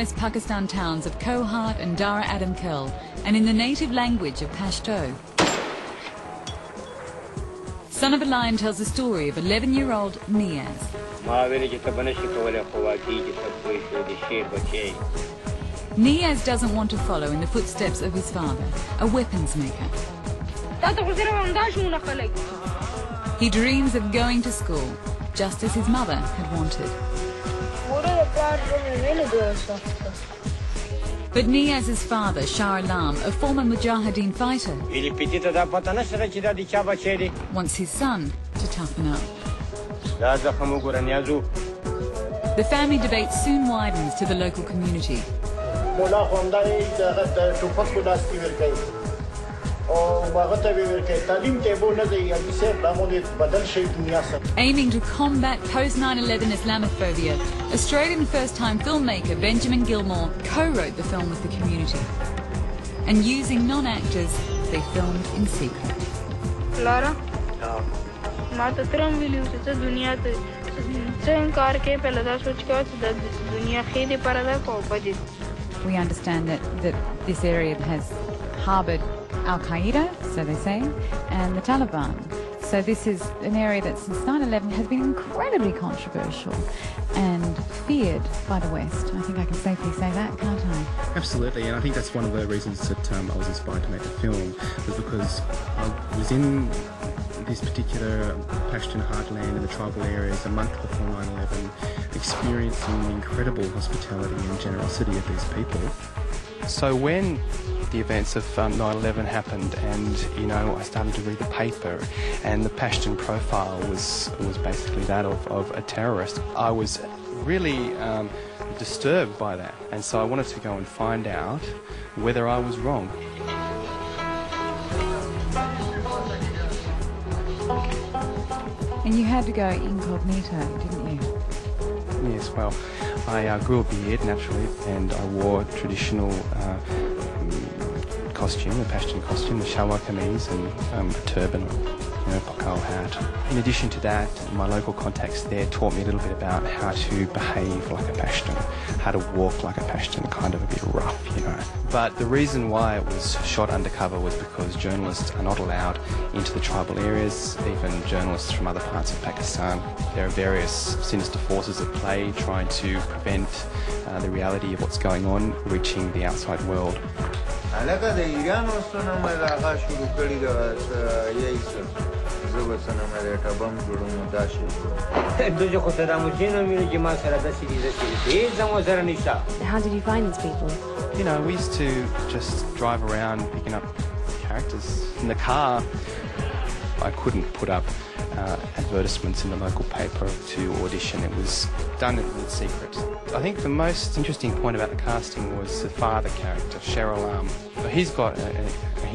northwest Pakistan towns of Kohat and Dara Adam Khel, and in the native language of Pashto. SonOfLoin tells the story of 11-year-old Niaz. Niaz doesn't want to follow in the footsteps of his father, a weapons maker. He dreams of going to school, just as his mother had wanted. But Niaz's father, Shah Alam, a former Mujahideen fighter, wants his son to toughen up. The family debate soon widens to the local community. Aiming to combat post-9/11 Islamophobia, Australian first-time filmmaker Benjamin Gilmour co-wrote the film with the community. And using non-actors, they filmed in secret. Lara? We understand that this area has harboured Al-Qaeda, so they say, and the Taliban. So this is an area that since 9/11 has been incredibly controversial and feared by the West. I think I can safely say that, can't I? Absolutely, and I think that's one of the reasons that I was inspired to make the film, was because I was in this particular Pashtun heartland in the tribal areas a month before 9/11, experiencing the incredible hospitality and generosity of these people. So when the events of 9/11 happened, and I started to read the paper, and the Pashtun profile was basically that of a terrorist, I was really disturbed by that, and so I wanted to go and find out whether I was wrong. And you had to go incognito, didn't you? Yes, well, I grew a beard naturally, and I wore traditional costume, the Pashtun costume, the shalwar kameez and a turban, pakal hat. In addition to that, my local contacts there taught me a little bit about how to behave like a Pashtun, how to walk like a Pashtun, kind of a bit rough, But the reason why it was shot undercover was because journalists are not allowed into the tribal areas, even journalists from other parts of Pakistan. There are various sinister forces at play trying to prevent the reality of what's going on reaching the outside world. How did you find these people? We used to just drive around picking up characters. In the car, I couldn't put up advertisements in the local paper to audition. It was done in secret. I think the most interesting point about the casting was the father character, Shah Alam. He's got a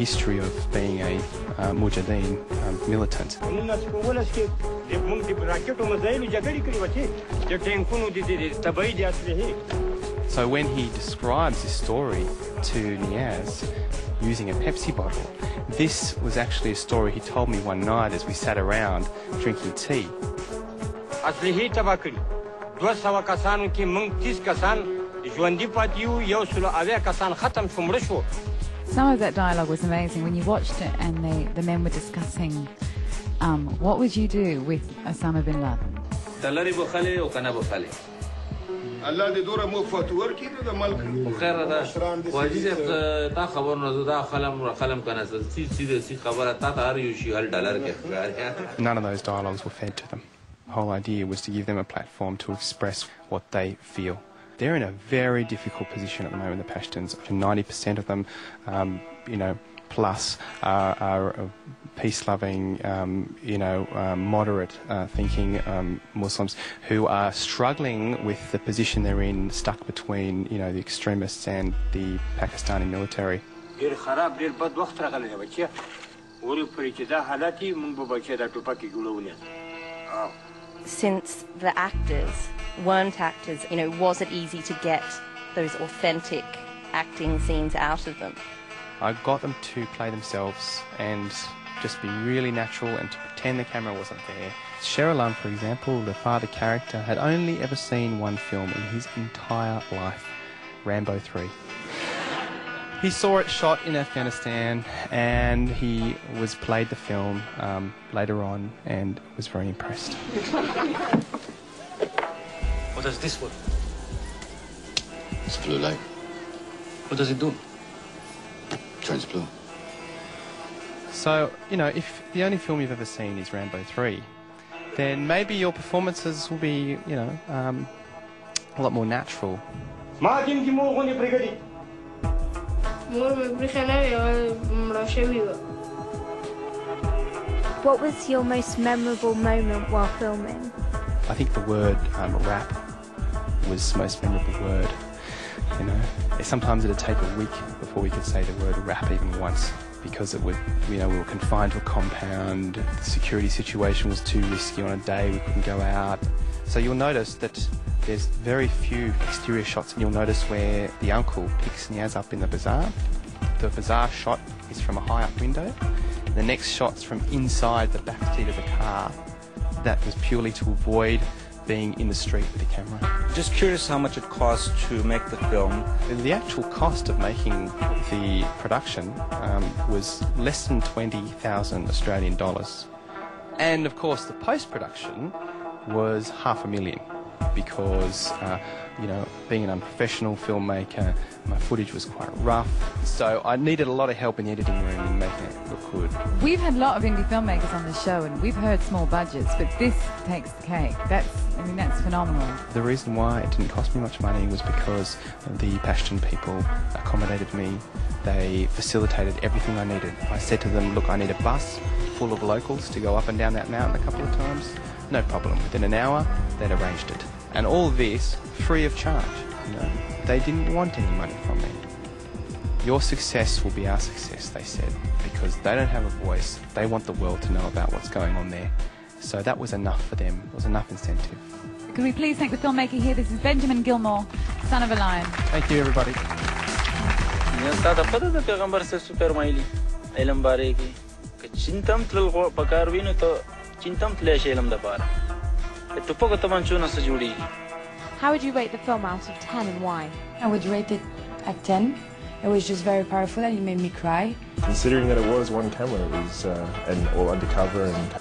history of being a Mujahideen militant. So when he describes his story to Niaz using a Pepsi bottle, this was actually a story he told me one night as we sat around drinking tea. Some of that dialogue was amazing when you watched it, and the men were discussing what would you do with Osama bin Laden. None of those dialogues were fed to them. The whole idea was to give them a platform to express what they feel. They're in a very difficult position at the moment, the Pashtuns. 90% of them, plus are peace-loving, moderate-thinking Muslims who are struggling with the position they're in, stuck between, the extremists and the Pakistani military. Since the actors weren't actors, was it easy to get those authentic acting scenes out of them? I got them to play themselves and just be really natural and to pretend the camera wasn't there. Shah Alam, for example, the father character, had only ever seen one film in his entire life. Rambo 3. He saw it shot in Afghanistan, and he was played the film later on and was very impressed. What does this one? It's blue light. What does it do? Turns blue. So, you know, if the only film you've ever seen is Rambo 3, then maybe your performances will be, you know, a lot more natural. What was your most memorable moment while filming? I think the word rap was the most memorable word. You know, sometimes it'd take a week before we could say the word rap even once, because it would, you know, we were confined to a compound, the security situation was too risky on a day, we couldn't go out. So you'll notice that there's very few exterior shots, and you'll notice where the uncle picks Niaz up in the bazaar. The bazaar shot is from a high up window. The next shot's from inside the back seat of the car. That was purely to avoid being in the street with the camera. Just curious how much it cost to make the film. The actual cost of making the production was less than 20,000 Australian dollars. And of course the post-production was $500,000, because, you know, being an unprofessional filmmaker, my footage was quite rough. So I needed a lot of help in the editing room in making it look good. We've had a lot of indie filmmakers on the show, and we've heard small budgets, but this takes the cake. That's phenomenal. The reason why it didn't cost me much money was because the Pashtun people accommodated me. They facilitated everything I needed. I said to them, look, I need a bus full of locals to go up and down that mountain a couple of times. No problem. Within an hour, they'd arranged it. And all this free of charge. You know, they didn't want any money from me. Your success will be our success, they said, because they don't have a voice. They want the world to know about what's going on there. So that was enough for them. It was enough incentive. Could we please thank the filmmaker here? This is Benjamin Gilmour, son of a lion. Thank you, everybody. How would you rate the film out of 10 and why? I would rate it at 10. It was just very powerful and it made me cry. Considering that it was one camera, it was and all undercover and